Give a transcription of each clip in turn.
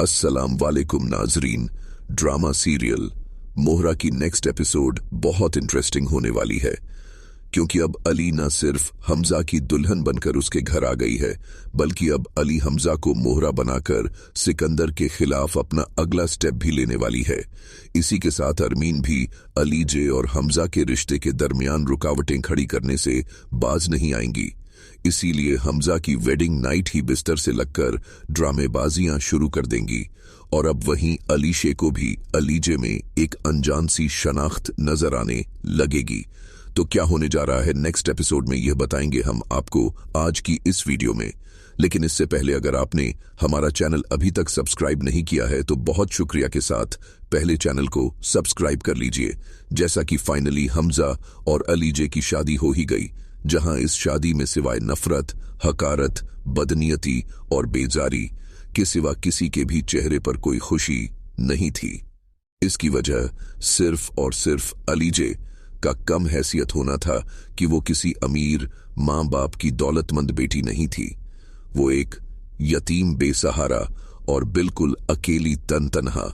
अस्सलाम वालेकुम नाजरीन। ड्रामा सीरियल मोहरा की नेक्स्ट एपिसोड बहुत इंटरेस्टिंग होने वाली है, क्योंकि अब अली न सिर्फ हमजा की दुल्हन बनकर उसके घर आ गई है, बल्कि अब अली हमजा को मोहरा बनाकर सिकंदर के खिलाफ अपना अगला स्टेप भी लेने वाली है। इसी के साथ अरमीन भी अली जे और हमजा के रिश्ते के दरमियान रुकावटें खड़ी करने से बाज नहीं आएंगी। इसीलिए हमजा की वेडिंग नाइट ही बिस्तर से लगकर ड्रामेबाजियां शुरू कर देंगी। और अब वहीं अलीशे को भी अलीजे में एक अनजान सी शनाख्त नजर आने लगेगी। तो क्या होने जा रहा है नेक्स्ट एपिसोड में, यह बताएंगे हम आपको आज की इस वीडियो में। लेकिन इससे पहले अगर आपने हमारा चैनल अभी तक सब्सक्राइब नहीं किया है तो बहुत शुक्रिया के साथ पहले चैनल को सब्सक्राइब कर लीजिए। जैसा कि फाइनली हमजा और अलीजे की शादी हो ही गई, जहां इस शादी में सिवाय नफरत, हकारत, बदनीयती और बेजारी के सिवा किसी के भी चेहरे पर कोई खुशी नहीं थी। इसकी वजह सिर्फ और सिर्फ अलीजे का कम हैसियत होना था कि वो किसी अमीर मां बाप की दौलतमंद बेटी नहीं थी। वो एक यतीम, बेसहारा और बिल्कुल अकेली तनहा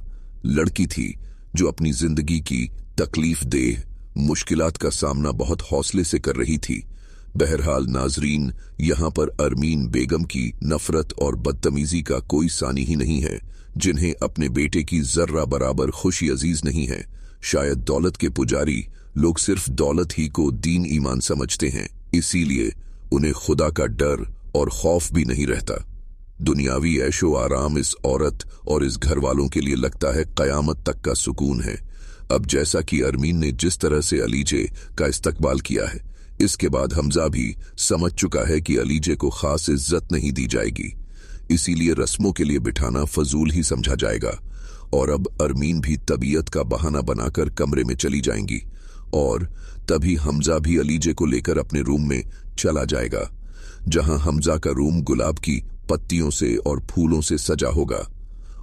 लड़की थी, जो अपनी जिंदगी की तकलीफ देह मुश्किलात का सामना बहुत हौसले से कर रही थी। बहरहाल नाजरीन, यहां पर अरमीन बेगम की नफरत और बदतमीजी का कोई सानी ही नहीं है, जिन्हें अपने बेटे की जर्रा बराबर खुशी अजीज नहीं है। शायद दौलत के पुजारी लोग सिर्फ दौलत ही को दीन ईमान समझते हैं, इसीलिए उन्हें खुदा का डर और खौफ भी नहीं रहता। दुनियावी ऐशो आराम इस औरत और इस घर वालों के लिए लगता है कयामत तक का सुकून है। अब जैसा कि अरमीन ने जिस तरह से अलीजे का इस्तकबाल किया है, इसके बाद हमजा भी समझ चुका है कि अलीजे को खास इज्जत नहीं दी जाएगी, इसीलिए रस्मों के लिए बिठाना फजूल ही समझा जाएगा। और अब अरमीन भी तबीयत का बहाना बनाकर कमरे में चली जाएंगी और तभी हमजा भी अलीजे को लेकर अपने रूम में चला जाएगा, जहां हमजा का रूम गुलाब की पत्तियों से और फूलों से सजा होगा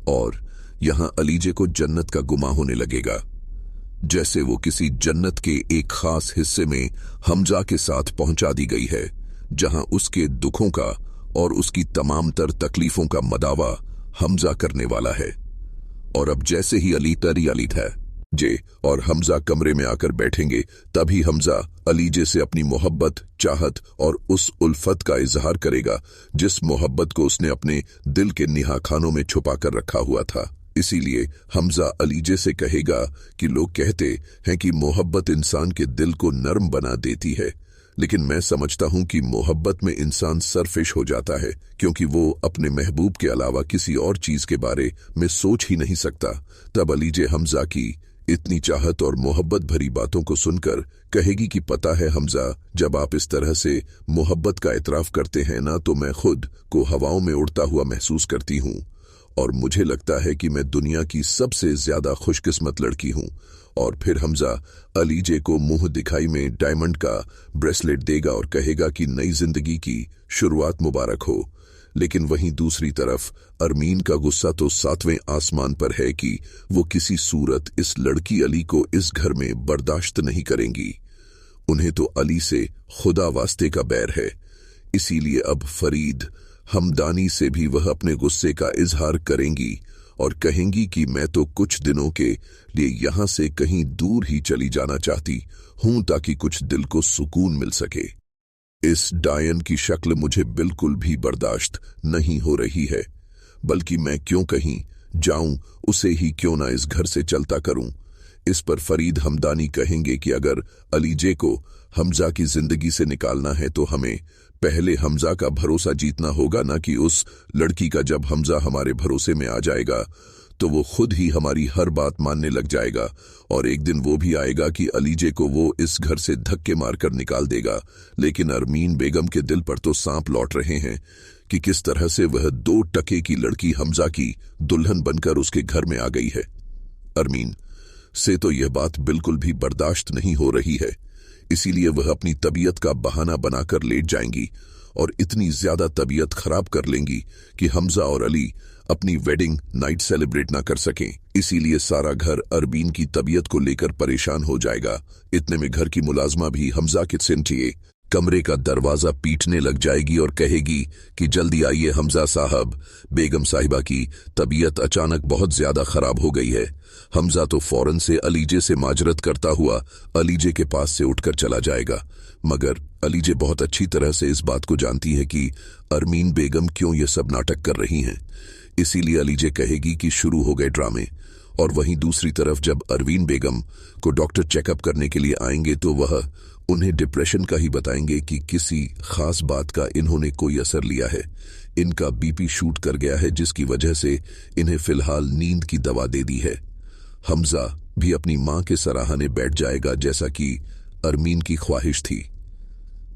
और यहां अलीजे को जन्नत का गुमा होने लगेगा, जैसे वो किसी जन्नत के एक खास हिस्से में हमजा के साथ पहुंचा दी गई है, जहां उसके दुखों का और उसकी तमाम तर तकलीफों का मदावा हमजा करने वाला है। और अब जैसे ही अली है जे और हमजा कमरे में आकर बैठेंगे, तभी हमजा अलीजे से अपनी मोहब्बत, चाहत और उस उल्फत का इजहार करेगा जिस मोहब्बत को उसने अपने दिल के निहाखानों में छुपा कर रखा हुआ था। इसीलिए हमजा अलीजे से कहेगा कि लोग कहते हैं कि मोहब्बत इंसान के दिल को नरम बना देती है, लेकिन मैं समझता हूं कि मोहब्बत में इंसान सरफिश हो जाता है, क्योंकि वो अपने महबूब के अलावा किसी और चीज के बारे में सोच ही नहीं सकता। तब अलीजे हमजा की इतनी चाहत और मोहब्बत भरी बातों को सुनकर कहेगी कि पता है हमजा, जब आप इस तरह से मोहब्बत का एतराफ करते हैं ना, तो मैं खुद को हवाओं में उड़ता हुआ महसूस करती हूँ और मुझे लगता है कि मैं दुनिया की सबसे ज्यादा खुशकिस्मत लड़की हूं। और फिर हमजा अलीजे को मुंह दिखाई में डायमंड का ब्रेसलेट देगा और कहेगा कि नई जिंदगी की शुरुआत मुबारक हो। लेकिन वहीं दूसरी तरफ अरमीन का गुस्सा तो 7वें आसमान पर है कि वो किसी सूरत इस लड़की अली को इस घर में बर्दाश्त नहीं करेंगी। उन्हें तो अली से खुदा वास्ते का बैर है, इसीलिए अब फरीद हमदानी से भी वह अपने गुस्से का इजहार करेंगी और कहेंगी कि मैं तो कुछ दिनों के लिए यहां से कहीं दूर ही चली जाना चाहती हूं, ताकि कुछ दिल को सुकून मिल सके। इस डायन की शक्ल मुझे बिल्कुल भी बर्दाश्त नहीं हो रही है, बल्कि मैं क्यों कहीं जाऊं, उसे ही क्यों ना इस घर से चलता करूं। इस पर फरीद हमदानी कहेंगे कि अगर अलीजे को हमजा की जिंदगी से निकालना है तो हमें पहले हमजा का भरोसा जीतना होगा, ना कि उस लड़की का। जब हमजा हमारे भरोसे में आ जाएगा तो वो खुद ही हमारी हर बात मानने लग जाएगा और एक दिन वो भी आएगा कि अलीजे को वो इस घर से धक्के मारकर निकाल देगा। लेकिन अरमीन बेगम के दिल पर तो सांप लौट रहे हैं कि किस तरह से वह 2 टके की लड़की हमजा की दुल्हन बनकर उसके घर में आ गई है। अरमीन से तो यह बात बिल्कुल भी बर्दाश्त नहीं हो रही है, इसीलिए वह अपनी तबीयत का बहाना बनाकर लेट जाएंगी और इतनी ज्यादा तबीयत खराब कर लेंगी कि हमजा और अली अपनी वेडिंग नाइट सेलिब्रेट ना कर सकें। इसीलिए सारा घर अरमीन की तबीयत को लेकर परेशान हो जाएगा। इतने में घर की मुलाजमा भी हमजा के सिमटिए कमरे का दरवाजा पीटने लग जाएगी और कहेगी कि जल्दी आइए हमजा साहब, बेगम साहिबा की तबीयत अचानक बहुत ज्यादा खराब हो गई है। हमजा तो फौरन से अलीजे से माजरत करता हुआ अलीजे के पास से उठकर चला जाएगा, मगर अलीजे बहुत अच्छी तरह से इस बात को जानती है कि अरमीन बेगम क्यों ये सब नाटक कर रही हैं। इसीलिए अलीजे कहेगी कि शुरू हो गए ड्रामे। और वहीं दूसरी तरफ जब अरवीन बेगम को डॉक्टर चेकअप करने के लिए आएंगे तो वह उन्हें डिप्रेशन का ही बताएंगे कि किसी खास बात का इन्होंने कोई असर लिया है। इनका बीपी शूट कर गया है, जिसकी वजह से इन्हें फिलहाल नींद की दवा दे दी है। हमजा भी अपनी मां के सराहने बैठ जाएगा, जैसा कि अरमीन की ख्वाहिश थी।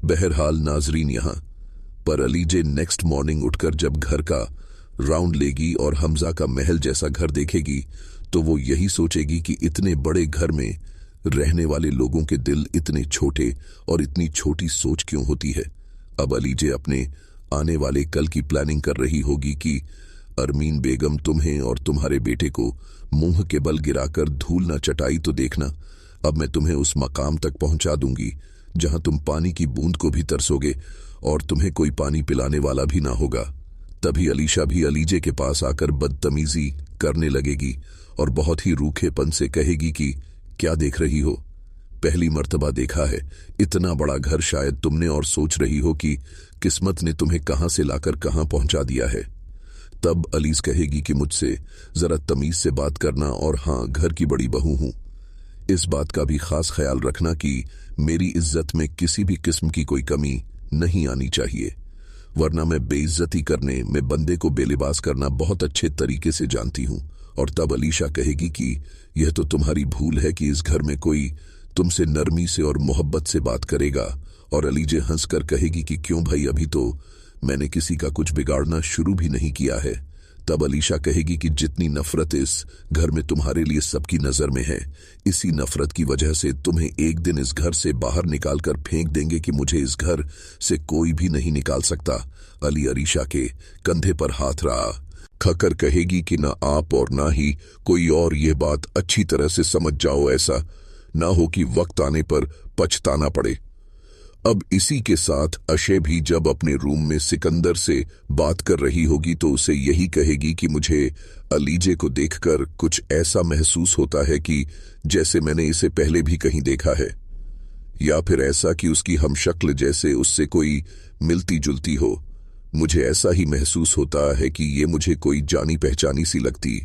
बहरहाल नाजरीन, यहां पर अलीजे नेक्स्ट मॉर्निंग उठकर जब घर का राउंड लेगी और हमजा का महल जैसा घर देखेगी तो वो यही सोचेगी कि इतने बड़े घर में रहने वाले लोगों के दिल इतने छोटे और इतनी छोटी सोच क्यों होती है। अब अलीजे अपने आने वाले कल की प्लानिंग कर रही होगी कि अरमीन बेगम तुम्हें और तुम्हारे बेटे को मुंह के बल गिराकर धूल न चटाई तो देखना, अब मैं तुम्हें उस मकाम तक पहुंचा दूंगी जहां तुम पानी की बूंद को भी तरसोगे और तुम्हें कोई पानी पिलाने वाला भी ना होगा। तभी अलीशा भी अलीजे के पास आकर बदतमीजी करने लगेगी और बहुत ही रूखेपन से कहेगी कि क्या देख रही हो, पहली मर्तबा देखा है इतना बड़ा घर शायद तुमने, और सोच रही हो कि किस्मत ने तुम्हें कहां से लाकर कहां पहुंचा दिया है। तब अलीज कहेगी कि मुझसे जरा तमीज से बात करना, और हां, घर की बड़ी बहू हूं, इस बात का भी खास ख्याल रखना कि मेरी इज्जत में किसी भी किस्म की कोई कमी नहीं आनी चाहिए, वरना मैं बेइज्जती करने में बंदे को बेलिबास करना बहुत अच्छे तरीके से जानती हूं। और तब अलीशा कहेगी कि यह तो तुम्हारी भूल है कि इस घर में कोई तुमसे नरमी से और मोहब्बत से बात करेगा। और अलीजे हंसकर कहेगी कि क्यों भाई, अभी तो मैंने किसी का कुछ बिगाड़ना शुरू भी नहीं किया है। तब अलीशा कहेगी कि जितनी नफरत इस घर में तुम्हारे लिए सबकी नजर में है, इसी नफरत की वजह से तुम्हें एक दिन इस घर से बाहर निकालकर फेंक देंगे कि मुझे इस घर से कोई भी नहीं निकाल सकता। अली अलीशा के कंधे पर हाथ रखकर कहेगी कि ना आप और ना ही कोई और ये बात अच्छी तरह से समझ जाओ, ऐसा ना हो कि वक्त आने पर पछताना पड़े। अब इसी के साथ अशे भी जब अपने रूम में सिकंदर से बात कर रही होगी तो उसे यही कहेगी कि मुझे अलीजे को देखकर कुछ ऐसा महसूस होता है कि जैसे मैंने इसे पहले भी कहीं देखा है, या फिर ऐसा कि उसकी हमशक्ल जैसे उससे कोई मिलती जुलती हो। मुझे ऐसा ही महसूस होता है कि ये मुझे कोई जानी पहचानी सी लगती,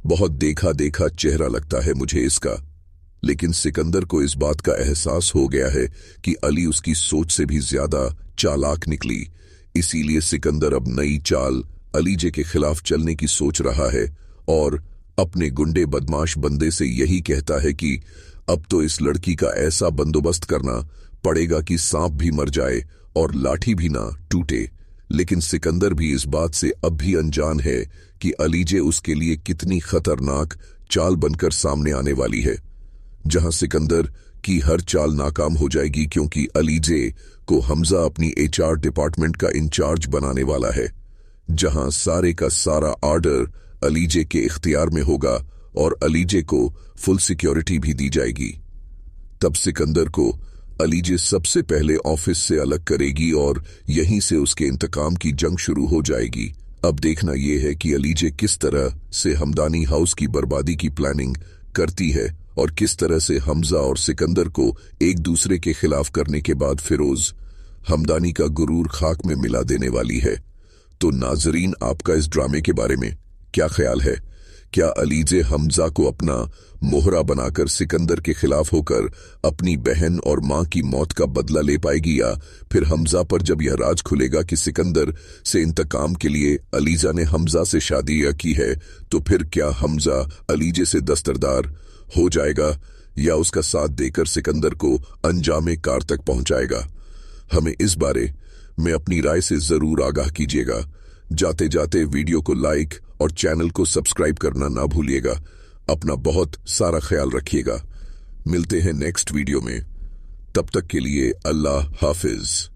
बहुत देखा देखा चेहरा लगता है मुझे इसका। लेकिन सिकंदर को इस बात का एहसास हो गया है कि अली उसकी सोच से भी ज्यादा चालाक निकली, इसीलिए सिकंदर अब नई चाल अलीजे के खिलाफ चलने की सोच रहा है और अपने गुंडे बदमाश बंदे से यही कहता है कि अब तो इस लड़की का ऐसा बंदोबस्त करना पड़ेगा कि सांप भी मर जाए और लाठी भी ना टूटे। लेकिन सिकंदर भी इस बात से अब भी अनजान है कि अलीजे उसके लिए कितनी खतरनाक चाल बनकर सामने आने वाली है, जहां सिकंदर की हर चाल नाकाम हो जाएगी, क्योंकि अलीजे को हमजा अपनी HR डिपार्टमेंट का इंचार्ज बनाने वाला है, जहां सारे का सारा ऑर्डर अलीजे के इख्तियार में होगा और अलीजे को फुल सिक्योरिटी भी दी जाएगी। तब सिकंदर को अलीजे सबसे पहले ऑफिस से अलग करेगी और यहीं से उसके इंतकाम की जंग शुरू हो जाएगी। अब देखना यह है कि अलीजे किस तरह से हमदानी हाउस की बर्बादी की प्लानिंग करती है और किस तरह से हमजा और सिकंदर को एक दूसरे के खिलाफ करने के बाद फिरोज हमदानी का गुरूर खाक में मिला देने वाली है। तो नाजरीन, आपका इस ड्रामे के बारे में क्या ख्याल है? क्या अलीजे हमजा को अपना मोहरा बनाकर सिकंदर के खिलाफ होकर अपनी बहन और मां की मौत का बदला ले पाएगी, या फिर हमजा पर जब यह राज खुलेगा कि सिकंदर से इंतकाम के लिए अलीजा ने हमजा से शादी की है, तो फिर क्या हमजा अलीजे से दस्तरदार हो जाएगा या उसका साथ देकर सिकंदर को अंजामे कार तक पहुंचाएगा? हमें इस बारे में अपनी राय से जरूर आगाह कीजिएगा। जाते जाते वीडियो को लाइक और चैनल को सब्सक्राइब करना ना भूलिएगा। अपना बहुत सारा ख्याल रखिएगा। मिलते हैं नेक्स्ट वीडियो में, तब तक के लिए अल्लाह हाफिज।